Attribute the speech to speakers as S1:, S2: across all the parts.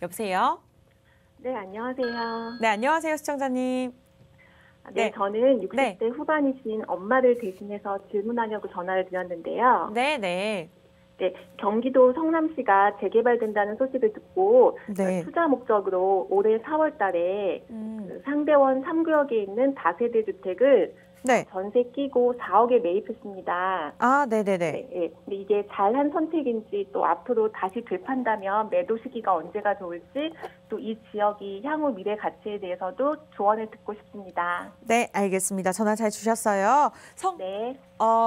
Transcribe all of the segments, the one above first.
S1: 여보세요?
S2: 네, 안녕하세요.
S1: 네, 안녕하세요, 시청자님.
S2: 네, 저는 60대 후반이신 엄마를 대신해서 질문하려고 전화를 드렸는데요.
S1: 네.
S2: 네, 경기도 성남시가 재개발된다는 소식을 듣고
S1: 네.
S2: 투자 목적으로 올해 4월 달에 그 상대원 3구역에 있는 다세대 주택을
S1: 네.
S2: 전세 끼고 4억에 매입했습니다.
S1: 아, 네네네.
S2: 네. 근데 이게 잘한 선택인지 또 앞으로 다시 되판다면 매도 시기가 언제가 좋을지 또 이 지역이 향후 미래 가치에 대해서도 조언을 듣고 싶습니다.
S1: 네, 알겠습니다. 전화 잘 주셨어요.
S2: 네.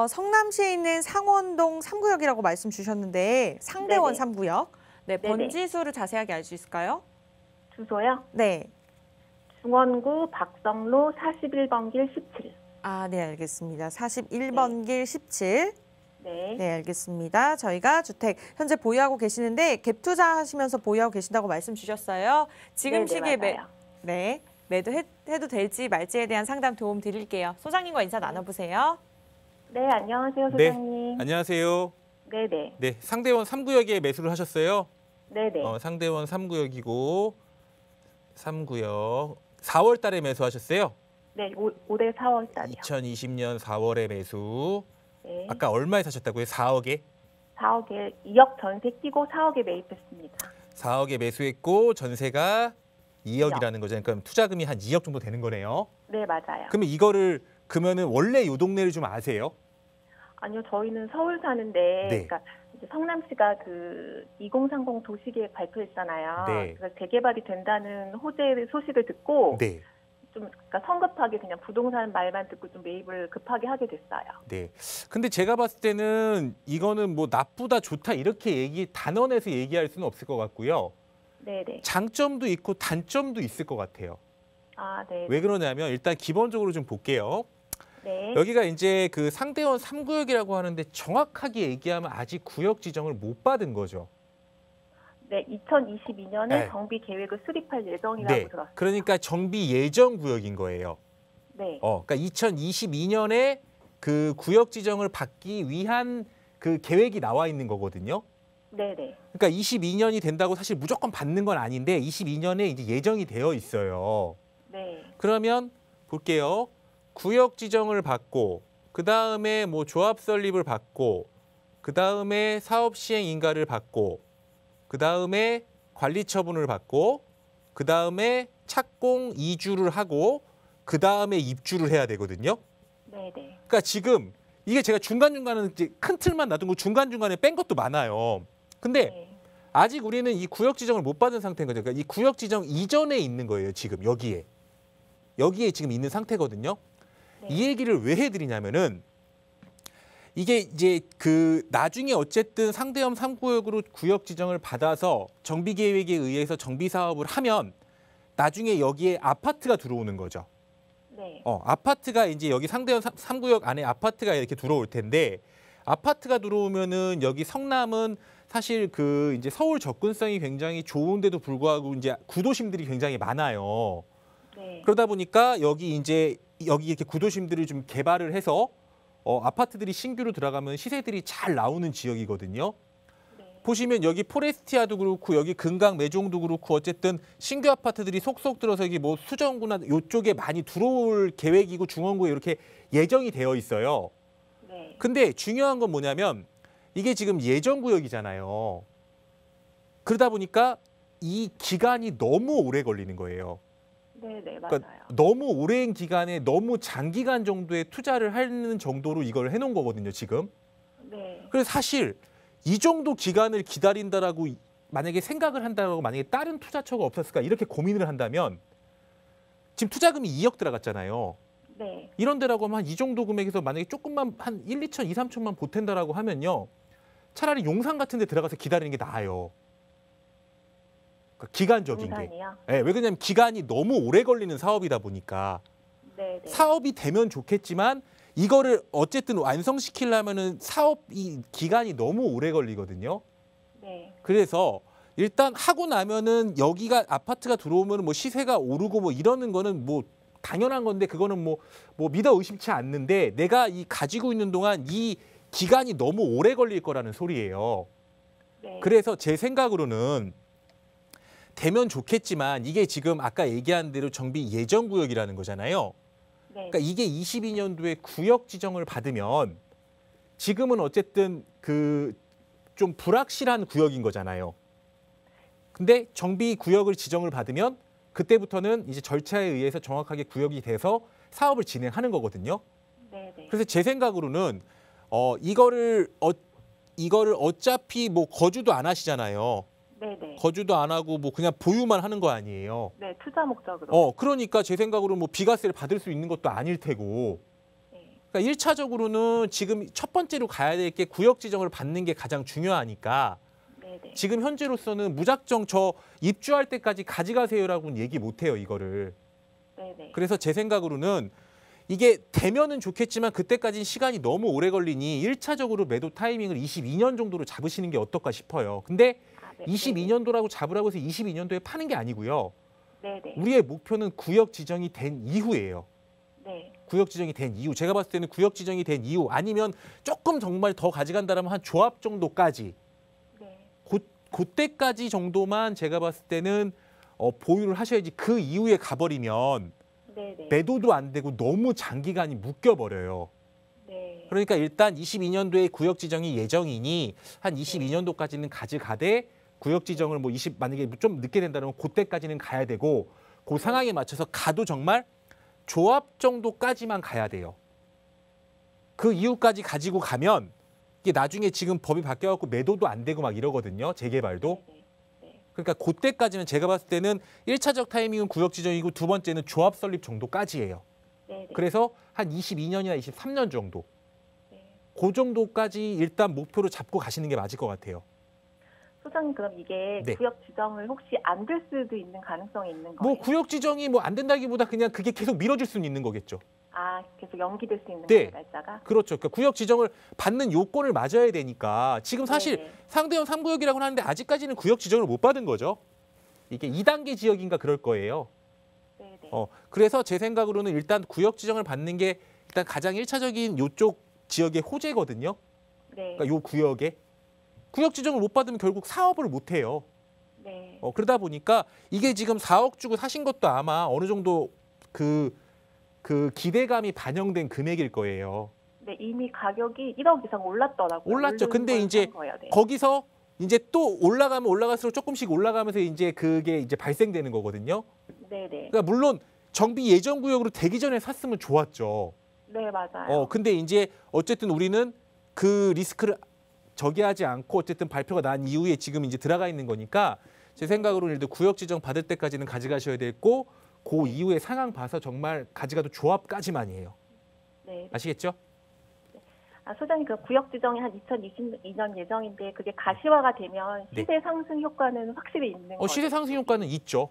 S1: 성남시에 있는 상원동 3구역이라고 말씀 주셨는데 상대원
S2: 네네.
S1: 3구역. 네,
S2: 네네.
S1: 번지수를 자세하게 알 수 있을까요?
S2: 주소요?
S1: 네.
S2: 중원구 박성로 41번 길 17.
S1: 아, 네, 알겠습니다. 41번 길 17.
S2: 네.
S1: 네, 알겠습니다. 저희가 주택 현재 보유하고 계시는데 갭 투자하시면서 보유하고 계신다고 말씀 주셨어요. 지금 시기에
S2: 맞아요.
S1: 매도해도 될지 말지에 대한 상담 도움 드릴게요. 소장님과 인사 나눠보세요.
S2: 네, 안녕하세요,
S3: 네,
S2: 소장님.
S3: 안녕하세요.
S2: 네네.
S3: 네, 상대원 3구역에 매수를 하셨어요.
S2: 네네.
S3: 상대원 3구역이고 3구역 4월 달에 매수하셨어요.
S2: 네, 올해 4월 달이요.
S3: 2020년 4월에 매수.
S2: 네.
S3: 아까 얼마에 사셨다고요? 4억에?
S2: 4억에 2억 전세 끼고 4억에 매입했습니다.
S3: 4억에 매수했고 전세가 2억이라는 거죠. 그러니까 투자금이 한 2억 정도 되는 거네요.
S2: 네, 맞아요.
S3: 그러면 이거를 그러면은 원래 요 동네를 좀 아세요?
S2: 아니요, 저희는 서울 사는데,
S3: 네.
S2: 그러니까 이제 성남시가 그 2030 도시계획 발표했잖아요.
S3: 네.
S2: 그래서 재개발이 된다는 호재 소식을 듣고
S3: 네.
S2: 좀 그러니까 성급하게 그냥 부동산 말만 듣고 좀 매입을 급하게 하게 됐어요.
S3: 네. 근데 제가 봤을 때는 이거는 뭐 나쁘다 좋다 이렇게 단언해서 얘기할 수는 없을 것 같고요.
S2: 네네.
S3: 장점도 있고 단점도 있을 것 같아요.
S2: 아, 네.
S3: 왜 그러냐면 일단 기본적으로 좀 볼게요.
S2: 네.
S3: 여기가 이제 그 상대원 3구역이라고 하는데 정확하게 얘기하면 아직 구역 지정을 못 받은 거죠.
S2: 네, 2022년에
S3: 네.
S2: 정비 계획을 수립할 예정이라고
S3: 네.
S2: 들었어요.
S3: 그러니까 정비 예정 구역인 거예요.
S2: 네.
S3: 그러니까 2022년에 그 구역 지정을 받기 위한 그 계획이 나와 있는 거거든요.
S2: 네네.
S3: 그러니까 22년이 된다고 사실 무조건 받는 건 아닌데 22년에 이제 예정이 되어 있어요.
S2: 네.
S3: 그러면 볼게요. 구역 지정을 받고 그다음에 뭐 조합 설립을 받고 그다음에 사업 시행 인가를 받고 그다음에 관리 처분을 받고 그다음에 착공 이주를 하고 그다음에 입주를 해야 되거든요.
S2: 네네.
S3: 그러니까 지금 이게 제가 중간중간에 이제 큰 틀만 놔둔 거 중간중간에 뺀 것도 많아요. 근데
S2: 네.
S3: 아직 우리는 이 구역 지정을 못 받은 상태인 거죠. 그러니까 이 구역 지정 이전에 있는 거예요. 지금 여기에 지금 있는 상태거든요.
S2: 네.
S3: 이 얘기를 왜 해드리냐면은 이게 이제 그 나중에 어쨌든 상대형 3구역으로 구역 지정을 받아서 정비 계획에 의해서 정비 사업을 하면 나중에 여기에 아파트가 들어오는 거죠.
S2: 네.
S3: 아파트가 이제 여기 상대형 3구역 안에 아파트가 이렇게 들어올 텐데 아파트가 들어오면은 여기 성남은 사실 그 이제 서울 접근성이 굉장히 좋은데도 불구하고 이제 구도심들이 굉장히 많아요.
S2: 네.
S3: 그러다 보니까 여기 이렇게 구도심들을 좀 개발을 해서 아파트들이 신규로 들어가면 시세들이 잘 나오는 지역이거든요.
S2: 네.
S3: 보시면 여기 포레스티아도 그렇고 여기 금강 매종도 그렇고 어쨌든 신규 아파트들이 속속 들어서 여기 뭐 수정구나 이쪽에 많이 들어올 계획이고 중원구에 이렇게 예정이 되어 있어요.
S2: 네.
S3: 근데 중요한 건 뭐냐면 이게 지금 예정구역이잖아요. 그러다 보니까 이 기간이 너무 오래 걸리는 거예요.
S2: 네네, 맞아요.
S3: 그러니까 너무 오랜 기간에 너무 장기간 정도의 투자를 하는 정도로 이걸 해놓은 거거든요, 지금.
S2: 네.
S3: 그래서 사실 이 정도 기간을 기다린다라고 만약에 생각을 한다고 만약에 다른 투자처가 없었을까 이렇게 고민을 한다면 지금 투자금이 2억 들어갔잖아요.
S2: 네.
S3: 이런 데라고 하면 한 이 정도 금액에서 만약에 조금만 한 1, 2천, 2, 3천만 보탠다라고 하면요. 차라리 용산 같은 데 들어가서 기다리는 게 나아요. 그러니까 기간적인 게.
S2: 용산이요?
S3: 네, 왜 그러냐면 기간이 너무 오래 걸리는 사업이다 보니까
S2: 네네.
S3: 사업이 되면 좋겠지만 이거를 어쨌든 완성시키려면은 사업이 기간이 너무 오래 걸리거든요.
S2: 네.
S3: 그래서 일단 하고 나면은 여기가 아파트가 들어오면 뭐 시세가 오르고 뭐 이러는 거는 뭐 당연한 건데 그거는 뭐 믿어 의심치 않는데 내가 이 가지고 있는 동안 이 기간이 너무 오래 걸릴 거라는 소리예요.
S2: 네.
S3: 그래서 제 생각으로는 되면 좋겠지만 이게 지금 아까 얘기한 대로 정비 예정 구역이라는 거잖아요.
S2: 네.
S3: 그러니까 이게 22년도에 구역 지정을 받으면 지금은 어쨌든 그 좀 불확실한 구역인 거잖아요. 근데 정비 구역을 지정을 받으면 그때부터는 이제 절차에 의해서 정확하게 구역이 돼서 사업을 진행하는 거거든요.
S2: 네네.
S3: 그래서 제 생각으로는 이거를 어차피 뭐 거주도 안 하시잖아요.
S2: 네네.
S3: 거주도 안 하고 뭐 그냥 보유만 하는 거 아니에요.
S2: 네, 투자 목적으로.
S3: 그러니까 제 생각으로는 뭐 비과세를 받을 수 있는 것도 아닐 테고.
S2: 네.
S3: 그러니까 1차적으로는 지금 첫 번째로 가야 될 게 구역 지정을 받는 게 가장 중요하니까
S2: 네네.
S3: 지금 현재로서는 무작정 저 입주할 때까지 가져가세요라고는 얘기 못 해요, 이거를.
S2: 네네.
S3: 그래서 제 생각으로는 이게 되면은 좋겠지만 그때까지는 시간이 너무 오래 걸리니 1차적으로 매도 타이밍을 22년 정도로 잡으시는 게 어떨까 싶어요. 근데
S2: 아, 네.
S3: 22년도라고 잡으라고 해서 22년도에 파는 게 아니고요.
S2: 네네.
S3: 우리의 목표는 구역 지정이 된 이후예요.
S2: 네.
S3: 구역 지정이 된 이후. 제가 봤을 때는 구역 지정이 된 이후 아니면 조금 정말 더 가져간다면 한 조합 정도까지.
S2: 네.
S3: 그때까지 정도만 제가 봤을 때는 보유를 하셔야지 그 이후에 가버리면
S2: 네네.
S3: 매도도 안 되고 너무 장기간이 묶여버려요.
S2: 네.
S3: 그러니까 일단 22년도에 구역 지정이 예정이니 한 22년도까지는 가져가되 구역 지정을 뭐 만약에 좀 늦게 된다면 그때까지는 가야 되고 그 상황에 맞춰서 가도 정말 조합 정도까지만 가야 돼요. 그 이후까지 가지고 가면 이게 나중에 지금 법이 바뀌어갖고 매도도 안 되고 막 이러거든요. 재개발도.
S2: 네네. 네.
S3: 그러니까 그때까지는 제가 봤을 때는 1차적 타이밍은 구역 지정이고 두 번째는 조합 설립 정도까지예요.
S2: 네네.
S3: 그래서 한 22년이나 23년 정도.
S2: 네.
S3: 그 정도까지 일단 목표로 잡고 가시는 게 맞을 것 같아요.
S2: 소장님, 그럼 이게
S3: 네.
S2: 구역 지정을 혹시 안 될 수도 있는 가능성이 있는 거예요?
S3: 뭐 구역 지정이 뭐 안 된다기보다 그냥 그게 계속 미뤄질 수는 있는 거겠죠.
S2: 아, 계속 연기될 수 있는
S3: 네.
S2: 거예요, 날짜가?
S3: 그렇죠. 그러니까 구역 지정을 받는 요건을 맞아야 되니까 지금 사실
S2: 네네.
S3: 상대형 3구역이라고 하는데 아직까지는 구역 지정을 못 받은 거죠. 이게 2단계 지역인가 그럴 거예요.
S2: 네네.
S3: 그래서 제 생각으로는 일단 구역 지정을 받는 게 일단 가장 1차적인 요쪽 지역의 호재거든요.
S2: 네.
S3: 그러니까 요 구역에. 구역 지정을 못 받으면 결국 사업을 못 해요.
S2: 네.
S3: 그러다 보니까 이게 지금 4억 주고 사신 것도 아마 어느 정도 그 기대감이 반영된 금액일 거예요.
S2: 네, 이미 가격이 1억 이상 올랐더라고요.
S3: 올랐죠.
S2: 오른
S3: 근데
S2: 걸
S3: 이제
S2: 산 거예요. 네.
S3: 거기서 이제 또 올라가면 올라갈수록 조금씩 올라가면서 이제 그게 이제 발생되는 거거든요.
S2: 네네.
S3: 그러니까 물론 정비 예정 구역으로 되기 전에 샀으면 좋았죠.
S2: 네, 맞아요.
S3: 근데 이제 어쨌든 우리는 그 리스크를 저기하지 않고 어쨌든 발표가 난 이후에 지금 이제 들어가 있는 거니까 제 생각으로는 일단 구역 지정 받을 때까지는 가져가셔야 되고 그 이후에 상황 봐서 정말 가져가도 조합까지만이에요.
S2: 네.
S3: 아시겠죠?
S2: 아, 소장님, 그 구역 지정이 한 2022년 예정인데 그게 가시화가 되면 시세 상승 효과는 확실히 있는 거죠?
S3: 시세 상승 효과는 있죠.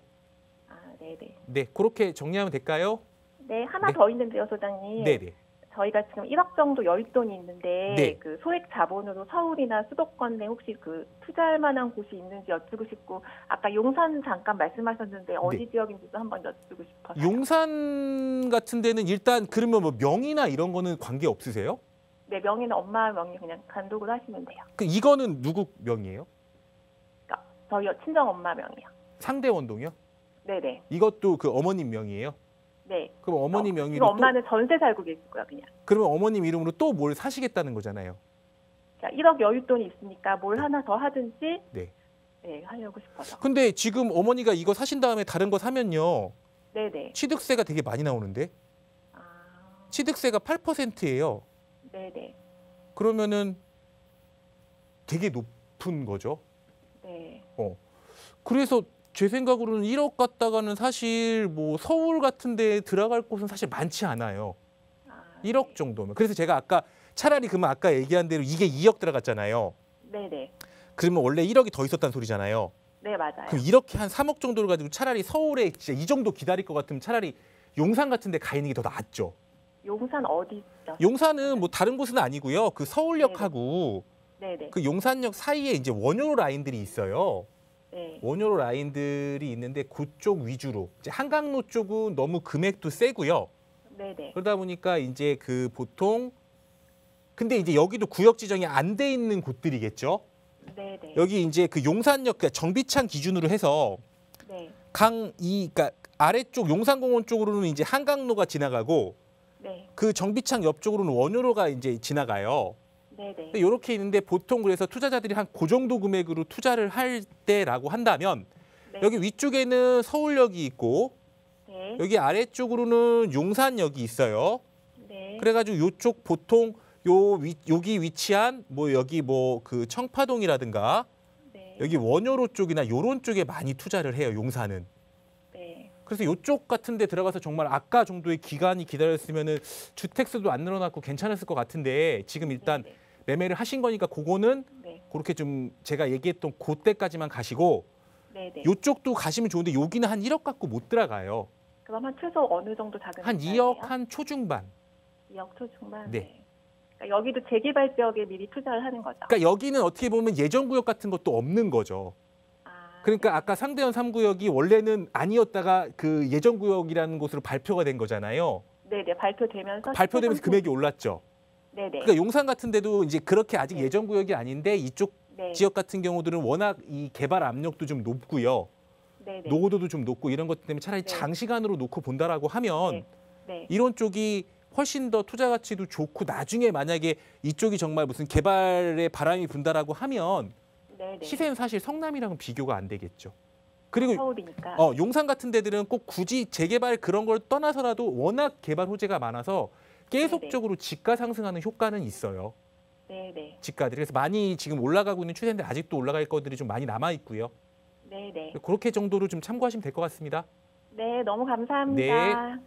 S2: 아, 네네.
S3: 네, 그렇게 정리하면 될까요?
S2: 네, 하나
S3: 네.
S2: 더 있는데요, 소장님.
S3: 네네.
S2: 저희가 지금 1억 정도 여윳돈이 있는데
S3: 네.
S2: 그 소액 자본으로 서울이나 수도권 내 혹시 그 투자할 만한 곳이 있는지 여쭈고 싶고, 아까 용산 잠깐 말씀하셨는데 어디 지역인지도 한번 여쭈고 싶어요.
S3: 용산 같은 데는 일단 그러면 뭐 명의나 이런 거는 관계 없으세요?
S2: 네, 명의는 엄마 명의 그냥 단독으로 하시면 돼요.
S3: 이거는 누구 명의예요?
S2: 그러니까 저희 친정 엄마 명의요.
S3: 상대 원동이요?
S2: 네네.
S3: 이것도 그 어머님 명의예요?
S2: 네.
S3: 그럼 어머님
S2: 지금
S3: 명의로 또
S2: 엄마는 전세 살고 계시고요, 그냥.
S3: 그러면 어머님 이름으로 또 뭘 사시겠다는 거잖아요.
S2: 그러니까 1억 여윳돈이 있으니까 뭘 하나 더 하든지
S3: 네.
S2: 네, 하려고 싶어서.
S3: 근데 지금 어머니가 이거 사신 다음에 다른 거 사면요.
S2: 네네.
S3: 취득세가 되게 많이 나오는데
S2: 아,
S3: 취득세가 8%예요.
S2: 네네.
S3: 그러면은 되게 높은 거죠.
S2: 네.
S3: 그래서 제 생각으로는 1억 갖다가는 사실 뭐 서울 같은 데 들어갈 곳은 사실 많지 않아요.
S2: 아,
S3: 1억 정도면. 그래서 제가 아까 차라리 그러면 아까 얘기한 대로 이게 2억 들어갔잖아요.
S2: 네네.
S3: 그러면 원래 1억이 더 있었다는 소리잖아요.
S2: 네, 맞아요.
S3: 그럼 이렇게 한 3억 정도를 가지고 차라리 서울에 진짜 이 정도 기다릴 것 같으면 차라리 용산 같은 데 가 있는 게 더 낫죠.
S2: 용산 어디죠?
S3: 용산은 뭐 다른 곳은 아니고요. 그 서울역하고
S2: 네네.
S3: 그 용산역 사이에 이제 원효로 라인들이 있어요.
S2: 네.
S3: 원효로 라인들이 있는데 그쪽 위주로. 이제 한강로 쪽은 너무 금액도 세고요.
S2: 네네.
S3: 그러다 보니까 이제 그 보통 근데 이제 여기도 구역 지정이 안 돼 있는 곳들이겠죠.
S2: 네네.
S3: 여기 이제 그 용산역 그러니까 정비창 기준으로 해서
S2: 네.
S3: 그러니까 아래쪽 용산공원 쪽으로는 이제 한강로가 지나가고
S2: 네.
S3: 그 정비창 옆쪽으로는 원효로가 이제 지나가요.
S2: 네네.
S3: 이렇게 있는데 보통 그래서 투자자들이 한 그 정도 금액으로 투자를 할 때라고 한다면
S2: 네.
S3: 여기 위쪽에는 서울역이 있고
S2: 네.
S3: 여기 아래쪽으로는 용산역이 있어요.
S2: 네.
S3: 그래가지고 요쪽 보통 여기 위치한 뭐 여기 뭐 그 청파동이라든가
S2: 네.
S3: 여기 원효로 쪽이나 요런 쪽에 많이 투자를 해요, 용산은.
S2: 네.
S3: 그래서 요쪽 같은 데 들어가서 정말 아까 정도의 기간이 기다렸으면은 주택수도 안 늘어났고 괜찮았을 것 같은데 지금 일단
S2: 네.
S3: 매매를 하신 거니까 그거는
S2: 네.
S3: 그렇게 좀 제가 얘기했던 그때까지만 가시고
S2: 네. 네.
S3: 요쪽도 가시면 좋은데 여기는 한 1억 갖고 못 들어가요.
S2: 그럼 한 최소 어느 정도 작은
S3: 한
S2: 숫자예요?
S3: 2억 한 초중반.
S2: 2억 초중반.
S3: 네.
S2: 그러니까 여기도 재개발 지역에 미리 투자를 하는 거죠.
S3: 그러니까 여기는 어떻게 보면 예전구역 같은 것도 없는 거죠. 그러니까
S2: 네.
S3: 아까 상대원 3구역이 원래는 아니었다가 그 예전구역이라는 곳으로 발표가 된 거잖아요.
S2: 네네. 발표되면서
S3: 발표되면서 금액이 올랐죠.
S2: 네네.
S3: 그러니까 용산 같은 데도 이제 그렇게 아직
S2: 네.
S3: 예전구역이 아닌데 이쪽
S2: 네.
S3: 지역 같은 경우들은 워낙 이 개발 압력도 좀 높고요.
S2: 네네.
S3: 노후도도 좀 높고 이런 것 때문에 차라리
S2: 네.
S3: 장시간으로 놓고 본다라고 하면
S2: 네. 네.
S3: 이런 쪽이 훨씬 더 투자 가치도 좋고 나중에 만약에 이쪽이 정말 무슨 개발에 바람이 분다라고 하면
S2: 네네.
S3: 시세는 사실 성남이랑은 비교가 안 되겠죠. 그리고
S2: 서울이니까.
S3: 용산 같은 데들은 꼭 굳이 재개발 그런 걸 떠나서라도 워낙 개발 호재가 많아서 계속적으로 지가 상승하는 효과는 있어요.
S2: 네네.
S3: 집가들이. 그래서 많이 지금 올라가고 있는 추세인데 아직도 올라갈 것들이 좀 많이 남아 있고요.
S2: 네네.
S3: 그렇게 정도로 좀 참고하시면 될 것 같습니다.
S2: 네, 너무 감사합니다.
S3: 네.